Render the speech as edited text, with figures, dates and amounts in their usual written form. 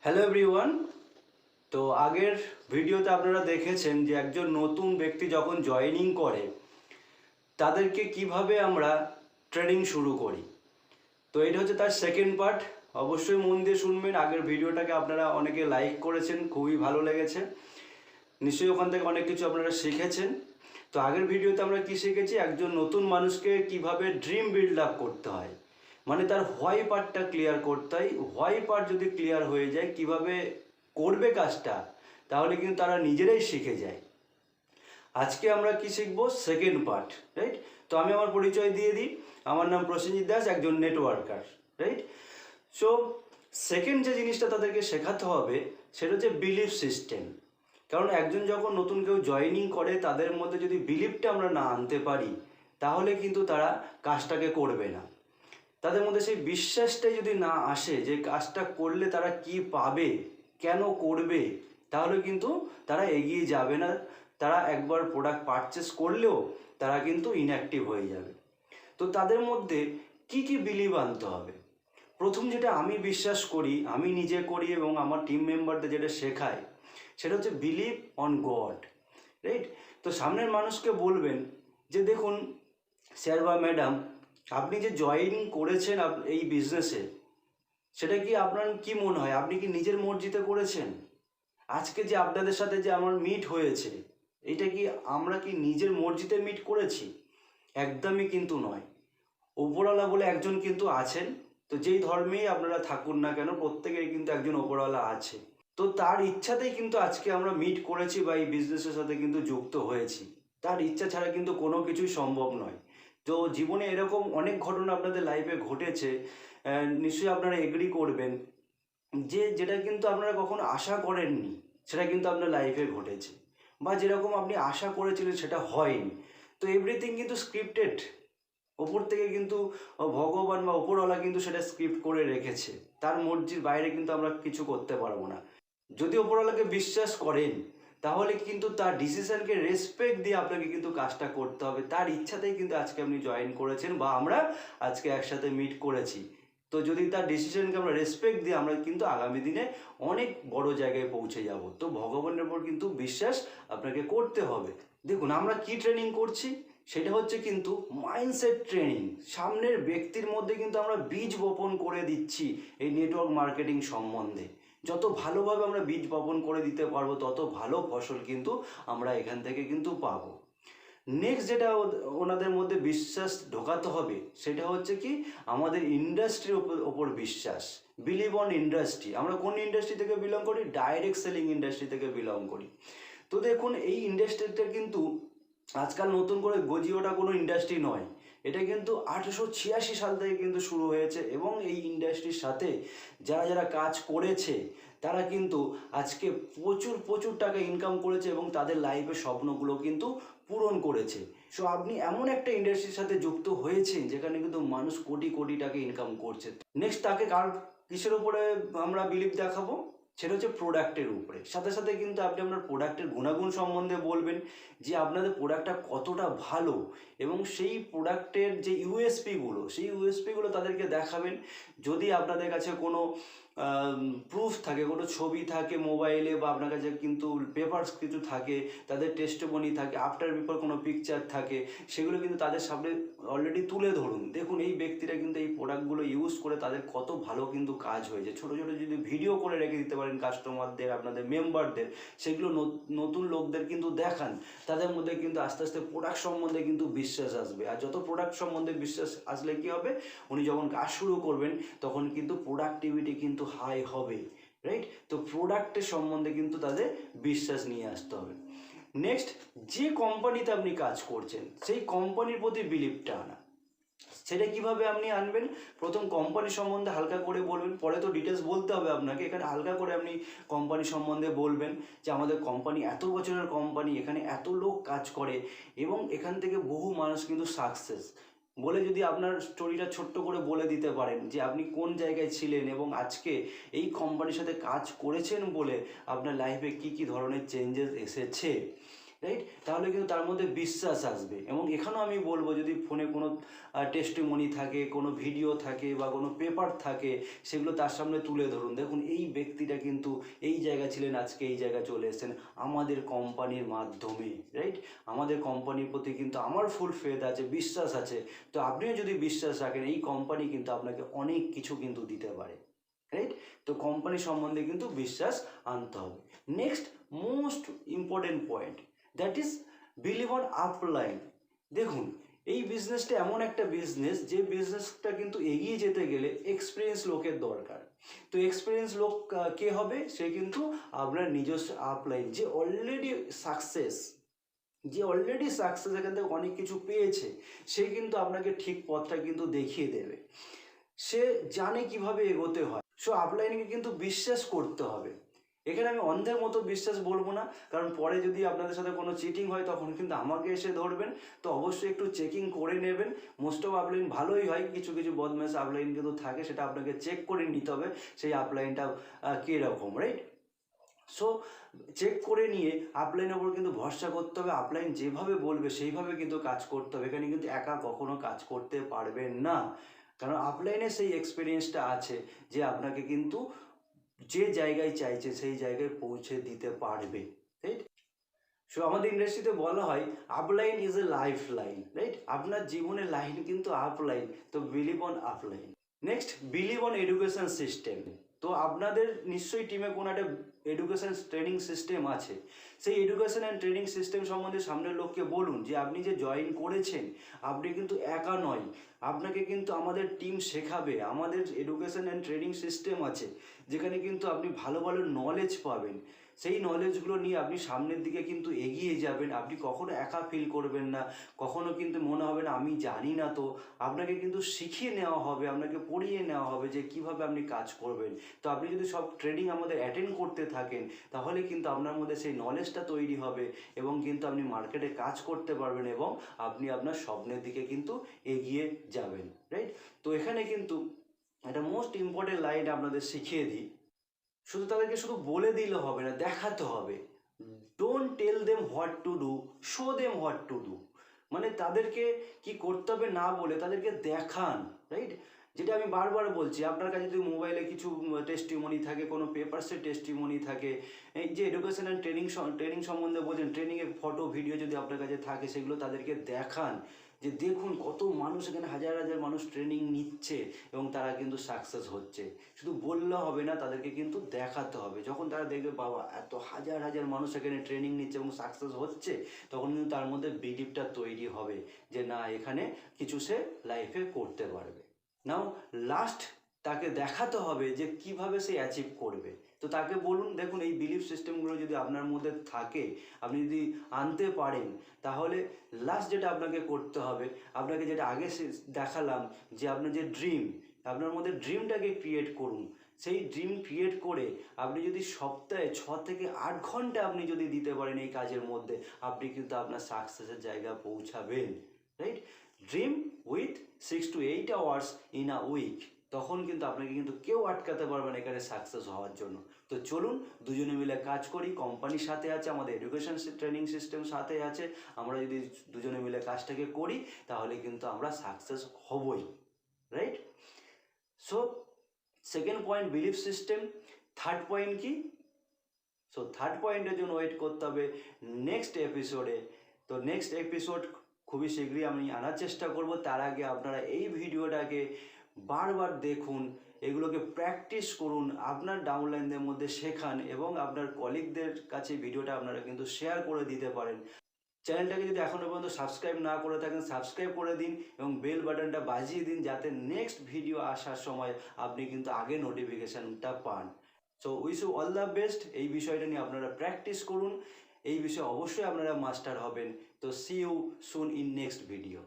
Hello everyone. তো আগের ভিডিওতে আপনারা দেখেছেন যে একজন নতুন ব্যক্তি যখন জয়েনিং করে তাদেরকে কিভাবে আমরা ট্রেনিং শুরু করি। তো এটা হচ্ছে তার সেকেন্ড পার্ট। অবশ্যই মন দিয়ে শুনবেন। আগের ভিডিওটাকে আপনারা অনেকে লাইক করেছেন, খুবই ভালো লেগেছে, নিশ্চয়ই ওখান থেকে অনেক কিছু আপনারা শিখেছেন। তো আগের ভিডিওতে আমরা কি শিখেছি, একজন নতুন মানুষকে কিভাবে ড্রিম বিল্ড আপ করতে হয়, মানে তার হোয়াই পার্টটা ক্লিয়ার করতে হয়। হোয়াই পার্ট যদি ক্লিয়ার হয়ে যায় কিভাবে করবে কাজটা, তাহলে কিন্তু তারা নিজেরাই শিখে যায়। আজকে আমরা কি শিখবো, সেকেন্ড পার্ট, রাইট। তো আমি আমার পরিচয় দিয়ে দিই। আমার নাম প্রসেনজিৎ দাস, একজন নেটওয়ার্কার, রাইট। সো সেকেন্ড যে জিনিসটা তাদেরকে শেখাতে হবে সেটা হচ্ছে বিলিফ সিস্টেম। কারণ একজন যখন নতুন কেউ জয়েনিং করে তাদের মধ্যে যদি বিলিফটা আমরা না আনতে পারি তাহলে কিন্তু তারা কাজটাকে করবে না। তাদের মধ্যে সেই বিশ্বাসটাই যদি না আসে যে কাজটা করলে তারা কি পাবে, কেন করবে, তাহলে কিন্তু তারা এগিয়ে যাবে না। তারা একবার প্রোডাক্ট পারচেস করলেও তারা কিন্তু ইনঅ্যাক্টিভ হয়ে যাবে। তো তাদের মধ্যে কি কি বিলিভ আনতে হবে। প্রথম যেটা আমি বিশ্বাস করি, আমি নিজে করি এবং আমার টিম মেম্বারদের যেটা শেখায়, সেটা হচ্ছে বিলিভ অন গড, রাইট। তো সামনের মানুষকে বলবেন যে দেখুন স্যার বা ম্যাডাম, আপনি যে জয়েনিং করেছেন এই বিজনেসে, সেটা কি আপনার কি মনে হয়, আপনি কি নিজের মর্জিতে করেছেন? আজকে যে আপনাদের সাথে যে আমার মিট হয়েছে, এটা কি আমরা কি নিজের মর্জিতে মিট করেছি? একদমই কিন্তু নয়। ওপরওয়ালা বলে একজন কিন্তু আছেন। তো যেই ধর্মেই আপনারা থাকুন না কেন, প্রত্যেকেরই কিন্তু একজন ওপরওয়ালা আছে। তো তার ইচ্ছাতেই কিন্তু আজকে আমরা মিট করেছি বা এই বিজনেসের সাথে কিন্তু যুক্ত হয়েছি। তার ইচ্ছা ছাড়া কিন্তু কোনো কিছুই সম্ভব নয়। তো জীবনে এরকম অনেক ঘটনা আপনাদের লাইফে ঘটেছে, নিশ্চয়ই আপনারা এগ্রি করবেন যে যেটা কিন্তু আপনারা কখনো আশা করেননি সেটা কিন্তু আপনার লাইফে ঘটেছে, বা যেরকম আপনি আশা করেছিলেন সেটা হয়নি। তো এভরিথিং কিন্তু স্ক্রিপ্টেড। ওপর থেকে কিন্তু ভগবান বা ওপরওয়ালা কিন্তু সেটা স্ক্রিপ্ট করে রেখেছে। তার মর্জির বাইরে কিন্তু আমরা কিছু করতে পারবো না। যদি ওপরওয়ালাকে বিশ্বাস করেন তাহলে কিন্তু তার ডিসিশনকে রেসপেক্ট দিয়ে আপনাকে কিন্তু কাজটা করতে হবে। তার ইচ্ছাতেই কিন্তু আজকে আপনি জয়েন করেছেন বা আমরা আজকে একসাথে মিট করেছি। তো যদি তার ডিসিশনকে আমরা রেসপেক্ট দিই, আমরা কিন্তু আগামী দিনে অনেক বড় জায়গায় পৌঁছে যাব। তো ভগবানের উপর কিন্তু বিশ্বাস আপনাকে করতে হবে। দেখুন আমরা কি ট্রেনিং করছি, সেটা হচ্ছে কিন্তু মাইন্ডসেট ট্রেনিং। সামনের ব্যক্তির মধ্যে কিন্তু আমরা বীজ বপন করে দিচ্ছি এই নেটওয়ার্ক মার্কেটিং সম্বন্ধে। যত ভালোভাবে আমরা বীজ বপন করে দিতে পারবো তত ভালো ফসল কিন্তু আমরা এখান থেকে কিন্তু পাবো। নেক্সট যেটা ওনাদের মধ্যে বিশ্বাস ঢোকাতে হবে সেটা হচ্ছে কি, আমাদের ইন্ডাস্ট্রির ওপর বিশ্বাস। Believe on industry. আমরা কোন ইন্ডাস্ট্রি থেকে বিলং করি? ডাইরেক্ট সেলিং ইন্ডাস্ট্রি থেকে বিলং করি। তো দেখুন এই ইন্ডাস্ট্রিটা কিন্তু আজকাল নতুন করে গজিয়ে ওঠা কোনো ইন্ডাস্ট্রি নয়। এটা কিন্তু 1886 সাল থেকে কিন্তু শুরু হয়েছে এবং এই ইন্ডাস্ট্রির সাথে যারা যারা কাজ করেছে তারা কিন্তু আজকে প্রচুর প্রচুর টাকা ইনকাম করেছে এবং তাদের লাইফের স্বপ্নগুলো কিন্তু পূরণ করেছে। সো আপনি এমন একটা ইন্ডাস্ট্রির সাথে যুক্ত হয়েছেন যেখানে কিন্তু মানুষ কোটি কোটি টাকা ইনকাম করছে। নেক্সট তাকে কিসের উপরে আমরা বিলিভ দেখাবো? সেটা হচ্ছে প্রোডাক্টের উপরে। সাথে সাথে কিন্তু আপনি আপনার প্রোডাক্টের গুণাগুণ সম্বন্ধে বলবেন যে আপনাদের প্রোডাক্টটা কতটা ভালো, এবং সেই প্রোডাক্টের যে ইউএসপিগুলো, সেই ইউএসপিগুলো তাদেরকে দেখাবেন। যদি আপনাদের কাছে কোনো প্রুফ থাকে, কোনো ছবি থাকে মোবাইলে, বা আপনার কাছে কিন্তু পেপারস কিছু থাকে, তাদের টেস্টিমনি থাকে, আফটার বিফোর কোনো পিকচার থাকে, সেগুলো কিন্তু তাদের সামনে অলরেডি তুলে ধরুন। দেখুন এই ব্যক্তিরা কিন্তু এই প্রোডাক্টগুলো ইউজ করে তাদের কত ভালো কিন্তু কাজ হয়েছে। ছোটো ছোটো যদি ভিডিও করে রেখে দিতে পারেন কাস্টমারদের, আপনাদের মেম্বারদের, সেগুলো নতুন লোকদের কিন্তু দেখান, তাদের মধ্যে কিন্তু আস্তে আস্তে প্রোডাক্ট সম্বন্ধে কিন্তু বিশ্বাস আসবে। আর যত প্রোডাক্ট সম্বন্ধে বিশ্বাস আসলে কি হবে, উনি যখন কাজ শুরু করবেন তখন কিন্তু প্রোডাক্টিভিটি কিন্তু হাই হবে, রাইট। তো প্রোডাক্টের সম্বন্ধে কিন্তু তাদের বিশ্বাস নিয়ে আসতে হবে। নেক্সট, যে কোম্পানিতে আপনি কাজ করছেন সেই কোম্পানির প্রতি বিলিভটা আনা। সেটা কিভাবে আপনি আনবেন? প্রথম কোম্পানি সম্বন্ধে হালকা করে বলবেন, পরে তো ডিটেলস বলতে হবে আপনাকে। এখানে হালকা করে আপনি কোম্পানি সম্বন্ধে বলবেন যে আমাদের কোম্পানি এত বছরের কোম্পানি, এখানে এত লোক কাজ করে এবং এখান থেকে বহু মানুষ কিন্তু সাকসেস বলে যদি আপনার স্টোরিটা ছোট্ট করে বলে দিতে পারেন যে আপনি কোন জায়গায় ছিলেন এবং আজকে এই কোম্পানির সাথে কাজ করেছেন বলে আপনার লাইফে কি কি ধরনের চেঞ্জেস এসেছে। রাইট? তাহলে কিন্তু তার মধ্যে বিশ্বাস আসবে। এবং এখানেও আমি বলবো, যদি ফোনে কোনো টেস্টিমনি থাকে, কোনো ভিডিও থাকে বা কোনো পেপার থাকে, সেগুলো তার সামনে তুলে ধরুন। দেখুন এই ব্যক্তিটা কিন্তু এই জায়গায় ছিলেন, আজকে এই জায়গায় চলে এসেছেন আমাদের কোম্পানির মাধ্যমে। রাইট? আমাদের কোম্পানির প্রতি কিন্তু আমার ফুল ফেথ আছে, বিশ্বাস আছে। তো আপনিও যদি বিশ্বাস রাখেন, এই কোম্পানি কিন্তু আপনাকে অনেক কিছু কিন্তু দিতে পারে। রাইট? তো কোম্পানি সম্বন্ধে কিন্তু বিশ্বাস আনতে হবে। Next most important point, that is believe on upline. দেখুন এই বিজনেসটা এমন একটা বিজনেস, যে বিজনেসটা কিন্তু এগিয়ে যেতে গেলে এক্সপিরিয়েন্স লোকের দরকার। তো এক্সপিরিয়েন্স লোক কে হবে? সে কিন্তু আপনার নিজস্ব আপলাইন, যে অলরেডি সাকসেস, এখান থেকে অনেক কিছু পেয়েছে, সে কিন্তু আপনাকে ঠিক পথটা কিন্তু দেখিয়ে দেবে। সে জানে কিভাবে এগোতে হয়। সো আপলাইনকে কিন্তু বিশ্বাস করতে হবে। এখানে আমি অন্ধের মতো বিশ্বাস বলবো না, কারণ পরে যদি আপনাদের সাথে কোনো চিটিং হয় তখন কিন্তু আমাকে এসে ধরবেন। তো অবশ্যই একটু চেকিং করে নেবেন। মোস্ট অফ আপলাইন ভালোই হয়, কিছু কিছু বদমাশ আপলাইন কিন্তু থাকে, সেটা আপনাকে চেক করে নিতে হবে সেই আপলাইনটা কীরকম। রাইট? সো চেক করে নিয়ে আপলাইনের ওপর কিন্তু ভরসা করতে হবে। আপলাইন যেভাবে বলবে সেইভাবে কিন্তু কাজ করতে হবে। এখানে কিন্তু একা কখনো কাজ করতে পারবেন না, কারণ আপলাইনে সেই এক্সপিরিয়েন্সটা আছে যে আপনাকে কিন্তু যে জায়গায় চাইছে সেই জায়গায় পৌঁছে দিতে পারবে। রাইট? সো আমাদের ইন্ডাস্ট্রিতে বলা হয় upline is a life line. Right? আপনার জীবনের লাইন কিন্তু আপলাইন। তো believe on upline. Next, believe on education system. তো আপনাদের নিশ্চয়ই টিমে কোনো একটা এডুকেশন ট্রেনিং সিস্টেম আছে। সেই এডুকেশন অ্যান্ড ট্রেনিং সিস্টেম সম্বন্ধে সামনের লোককে বলুন যে আপনি যে জয়েন করেছেন, আপনি কিন্তু একা নয়, আপনাকে কিন্তু আমাদের টিম শেখাবে। আমাদের এডুকেশন অ্যান্ড ট্রেনিং সিস্টেম আছে, যেখানে কিন্তু আপনি ভালো ভালো নলেজ পাবেন। সেই নলেজগুলো নিয়ে আপনি সামনের দিকে কিন্তু এগিয়ে যাবেন। আপনি কখনো একা ফিল করবেন না, কখনো কিন্তু মনে হবে না আমি জানি না। তো আপনাকে কিন্তু শিখিয়ে নেওয়া হবে, আপনাকে পড়িয়ে নেওয়া হবে যে কিভাবে আপনি কাজ করবেন। তো আপনি যদি সব ট্রেনিং আমাদের অ্যাটেন্ড করতে থাকেন, তাহলে কিন্তু আপনার মধ্যে সেই নলেজটা তৈরি হবে এবং কিন্তু আপনি মার্কেটে কাজ করতে পারবেন এবং আপনি আপনার স্বপ্নের দিকে কিন্তু এগিয়ে যাবেন। রাইট? তো এখানে কিন্তু একটা মোস্ট ইম্পর্টেন্ট লাইন আপনাদের শিখিয়ে দিই। শুধু তাদেরকে শুধু বলে দিলে হবে না, দেখাতে হবে। Don't tell them what to do, show them what to do. মানে তাদেরকে কি করতে হবে না বলে তাদেরকে দেখান। রাইট? যেটা আমি বারবার বলছি, আপনার কাছে যদি মোবাইলে কিছু টেস্টিমনি থাকে, কোনো পেপারসের টেস্টিমনি থাকে, এই যে এডুকেশন অ্যান্ড ট্রেনিং সম্বন্ধে বলছেন, ট্রেনিংয়ের ফটো ভিডিও যদি আপনার কাছে থাকে, সেগুলো তাদেরকে দেখান যে দেখুন কত মানুষ এখানে, হাজার হাজার মানুষ ট্রেনিং নিচ্ছে এবং তারা কিন্তু সাকসেস হচ্ছে। শুধু বললে হবে না, তাদেরকে কিন্তু দেখাতে হবে। যখন তারা দেখবে বাবা এত হাজার হাজার মানুষ এখানে ট্রেনিং নিচ্ছে এবং সাকসেস হচ্ছে, তখন কিন্তু তার মধ্যে বিলিভটা তৈরি হবে যে না, এখানে কিছু সে লাইফে করতে পারবে। নাও লাস্ট, তাকে দেখাতে হবে যে কিভাবে সে অ্যাচিভ করবে। তো তাকে বলুন, দেখুন এই বিলিফ সিস্টেমগুলো যদি আপনার মধ্যে থাকে, আপনি যদি আনতে পারেন, তাহলে লাস্ট যেটা আপনাকে করতে হবে, আপনাকে যেটা আগে দেখালাম, যে আপনার যে ড্রিম, আপনার মধ্যে ড্রিমটাকে ক্রিয়েট করুন। সেই ড্রিম ক্রিয়েট করে আপনি যদি সপ্তাহে 6 থেকে 8 ঘন্টা আপনি যদি দিতে পারেন এই কাজের মধ্যে, আপনি কিন্তু আপনার সাকসেসের জায়গা পৌঁছাবেন। Right? Dream with 6 to 8 hours in a week. তখন কিন্তু আপনাকে কিন্তু কেউ আটকাতে পারবে না এখানে সাকসেস হওয়ার জন্য। তো চলুন দুজনে মিলে কাজ করি। কোম্পানির সাথে আছে, আমাদের এডুকেশন ট্রেনিং সিস্টেম সাথে আছে। আমরা যদি দুজনে মিলে কাজটাকে করি, তাহলে কিন্তু আমরা সাকসেস হবই। Right? So second point belief system. Third point কি? সো থার্ড পয়েন্টের জন্য ওয়েট করতে হবে নেক্সট এপিসোডে। তো নেক্সট এপিসোড খুবই শীঘ্রই আমি আনার চেষ্টা করব। তার আগে আপনারা এই ভিডিওটাকে বারবার দেখুন, এগুলোকে প্র্যাকটিস করুন, আপনার ডাউনলাইনদের মধ্যে শেখান এবং আপনার কলিগদের কাছে ভিডিওটা আপনারা কিন্তু শেয়ার করে দিতে পারেন। চ্যানেলটাকে যদি এখনও পর্যন্ত সাবস্ক্রাইব না করে থাকেন, সাবস্ক্রাইব করে দিন এবং বেল বাটনটা বাজিয়ে দিন, যাতে নেক্সট ভিডিও আসার সময় আপনি কিন্তু আগে নোটিফিকেশানটা পান। So wish you all the best. এই বিষয়টা নিয়ে আপনারা প্র্যাকটিস করুন, এই বিষয়ে অবশ্যই আপনারা মাস্টার হবেন। তো see you soon in next video.